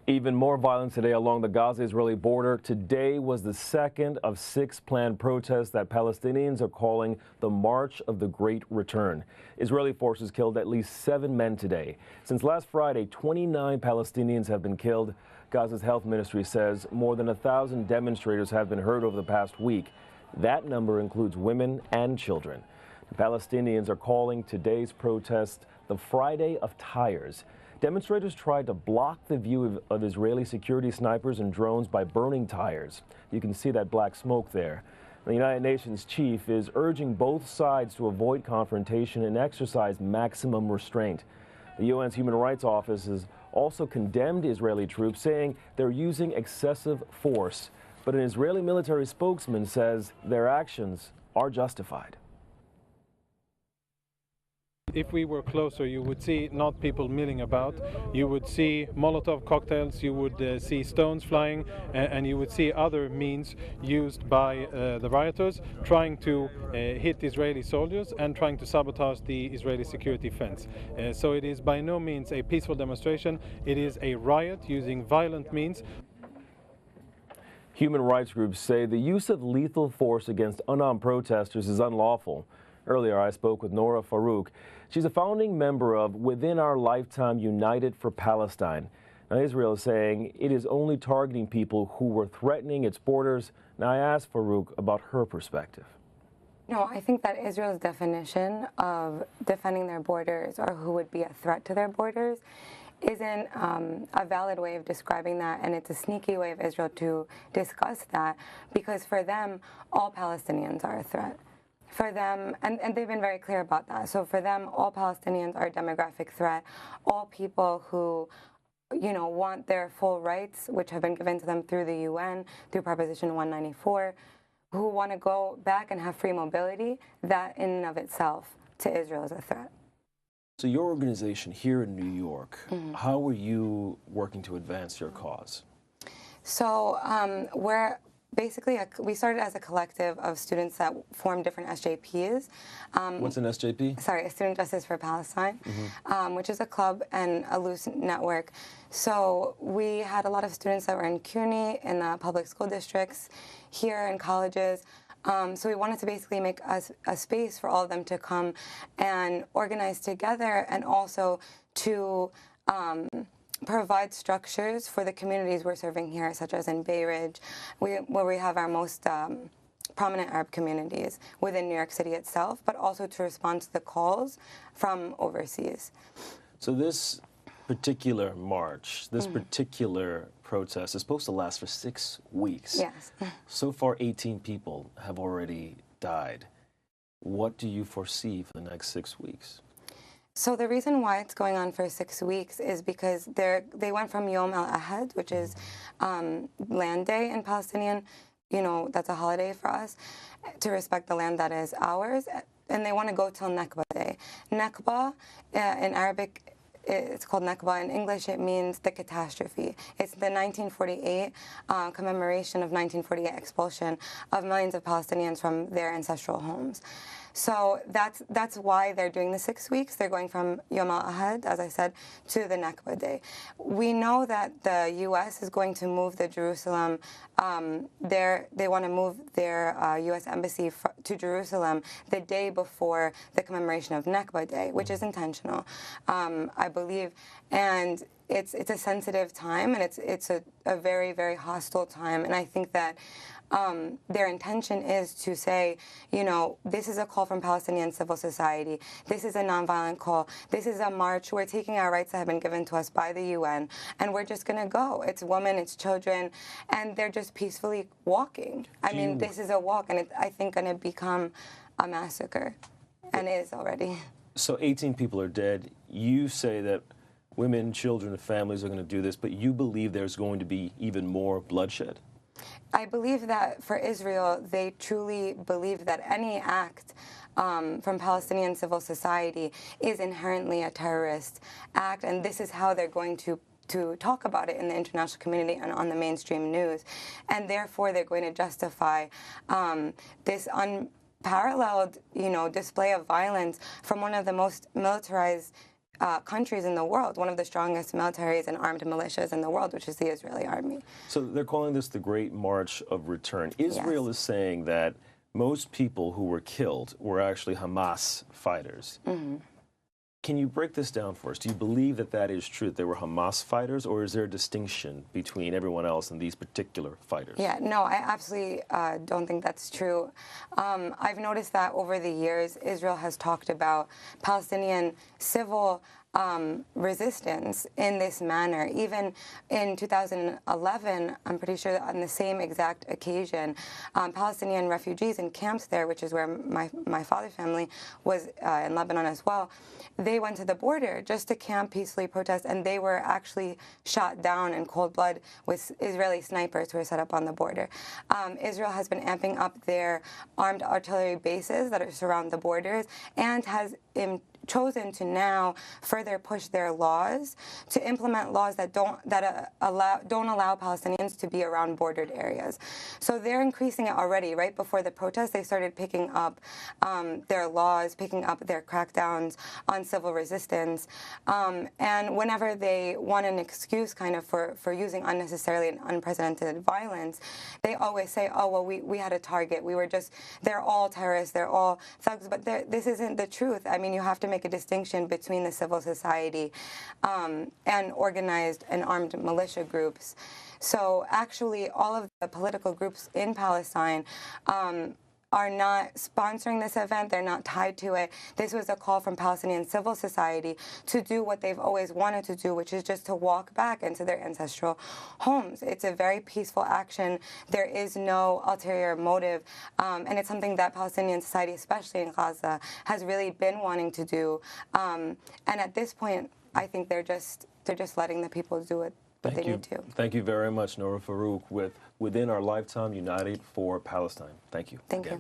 Even more violence today along the Gaza-Israeli border. Today was the second of 6 planned protests that Palestinians are calling the March of the Great Return. Israeli forces killed at least 7 men today. Since last Friday, 29 Palestinians have been killed. Gaza's health ministry says more than 1,000 demonstrators have been hurt over the past week. That number includes women and children. The Palestinians are calling today's protest the Friday of Tires. Demonstrators tried to block the view of Israeli security snipers and drones by burning tires. You can see that black smoke there. The United Nations chief is urging both sides to avoid confrontation and exercise maximum restraint. The UN's Human Rights Office has also condemned Israeli troops, saying they're using excessive force. But an Israeli military spokesman says their actions are justified. If we were closer, you would see not people milling about, you would see Molotov cocktails, you would see stones flying, and you would see other means used by the rioters trying to hit Israeli soldiers and trying to sabotage the Israeli security fence. So it is by no means a peaceful demonstration, it is a riot using violent means. Human rights groups say the use of lethal force against unarmed protesters is unlawful. Earlier, I spoke with Noura Farouq. She's a founding member of Within Our Lifetime United for Palestine. Now, Israel is saying it is only targeting people who were threatening its borders. Now, I asked Farouq about her perspective. No, I think that Israel's definition of defending their borders or who would be a threat to their borders isn't a valid way of describing that, and it's a sneaky way of Israel to discuss that, because for them, all Palestinians are a threat. For them, and they've been very clear about that, so for them, all Palestinians are a demographic threat. All people who, want their full rights, which have been given to them through the UN, through Proposition 194, who want to go back and have free mobility, that in and of itself to Israel is a threat. So your organization here in New York, how are you working to advance your cause? So we started as a collective of students that form different SJPs. What's an SJP? Sorry, a Student Justice for Palestine, which is a club and a loose network. So we had a lot of students that were in CUNY, in the public school districts, here in colleges. So we wanted to basically make a space for all of them to come and organize together, and also to provide structures for the communities we're serving here, such as in Bay Ridge, where we have our most prominent Arab communities within New York City itself, but also to respond to the calls from overseas. So this particular march, this particular protest is supposed to last for 6 weeks. Yes. So far, 18 people have already died. What do you foresee for the next 6 weeks? So the reason why it's going on for 6 weeks is because they went from Yom al-Ahad, which is Land Day in Palestinian, that's a holiday for us, to respect the land that is ours, and they want to go till Nakba Day. Nakba, in Arabic, it's called Nakba. In English, it means the catastrophe. It's the 1948 commemoration of 1948 expulsion of millions of Palestinians from their ancestral homes. So that's why they're doing the 6 weeks. They're going from Yom al-Ahad, as I said, to the Nakba Day. We know that the U.S. is going to move the Jerusalem. They want to move their U.S. embassy to Jerusalem the day before the commemoration of Nakba Day, which is intentional, I believe. And it's a sensitive time, and it's a very, very hostile time. And I think that their intention is to say, this is a call from Palestinian civil society. This is a nonviolent call. This is a march. We're taking our rights that have been given to us by the UN, and we're just going to go. It's women, it's children, and they're just peacefully walking. I mean, this is a walk, and it's, I think, going to become a massacre, and is already. So 18 people are dead. You say that women, children, and families are going to do this, but you believe there's going to be even more bloodshed? I believe that for Israel, they truly believe that any act from Palestinian civil society is inherently a terrorist act, and this is how they're going to talk about it in the international community and on the mainstream news. And therefore, they're going to justify this unparalleled, display of violence from one of the most militarized countries in the world, one of the strongest militaries and armed militias in the world, which is the Israeli army. So they're calling this the Great March of Return. Israel Yes. is saying that most people who were killed were actually Hamas fighters. Can you break this down for us? Do you believe that that is true, that they were Hamas fighters, or is there a distinction between everyone else and these particular fighters? Yeah, no, I absolutely don't think that's true. I've noticed that over the years, Israel has talked about Palestinian civil resistance in this manner. Even in 2011, I'm pretty sure that on the same exact occasion, Palestinian refugees in camps there, which is where my father's family was in Lebanon as well, they went to the border just to camp, peacefully protest, and they were actually shot down in cold blood with Israeli snipers who were set up on the border. Israel has been amping up their armed artillery bases that surround the borders and has chosen to now further push their laws to implement laws that don't allow Palestinians to be around bordered areas. So they're increasing it already. Right before the protest, they started picking up their laws, picking up their crackdowns on civil resistance. And whenever they want an excuse kind of for using unnecessarily and unprecedented violence, they always say, oh, well, we had a target. They're all terrorists, they're all thugs. But this isn't the truth. I mean, you have to make a distinction between the civil society and organized and armed militia groups. So actually, all of the political groups in Palestine are not sponsoring this event. They're not tied to it. This was a call from Palestinian civil society to do what they've always wanted to do, which is just to walk back into their ancestral homes. It's a very peaceful action. There is no ulterior motive, and it's something that Palestinian society, especially in Gaza, has really been wanting to do. And at this point, I think they're just letting the people do it. But they need to. Thank you very much, Noura Farouq, with Within Our Lifetime United for Palestine. Thank you. Thank you.